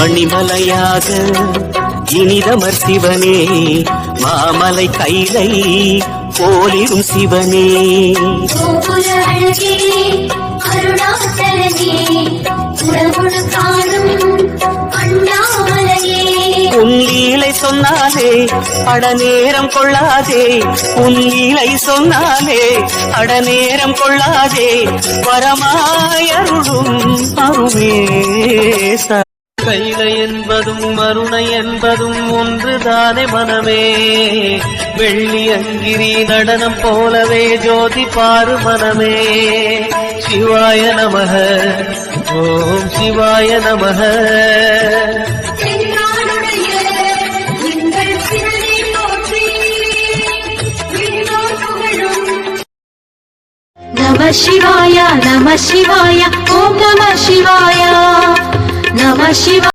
மணிமலையாக இனிதமர் சிவனே, மாமலை கைலை போலிடும் சிவனே. உன்லீலை சொன்னாலே அடநேரம் கொள்ளாதே, உன்லீலை சொன்னாலே அடநேரம் கொள்ளாதே, வரமாயருளும் அருமேச. கைலை என்பதும் மருணை என்பதும் ஒன்றுதானே மனமே, வெள்ளி அங்கிரி நடனம் போலவே ஜோதி பாரு மனமே. சிவாய நமக, ஓம் சிவாய நமக. நம சிவாய நம சிவாய ஓம் நம சிவாய நம சிவாய.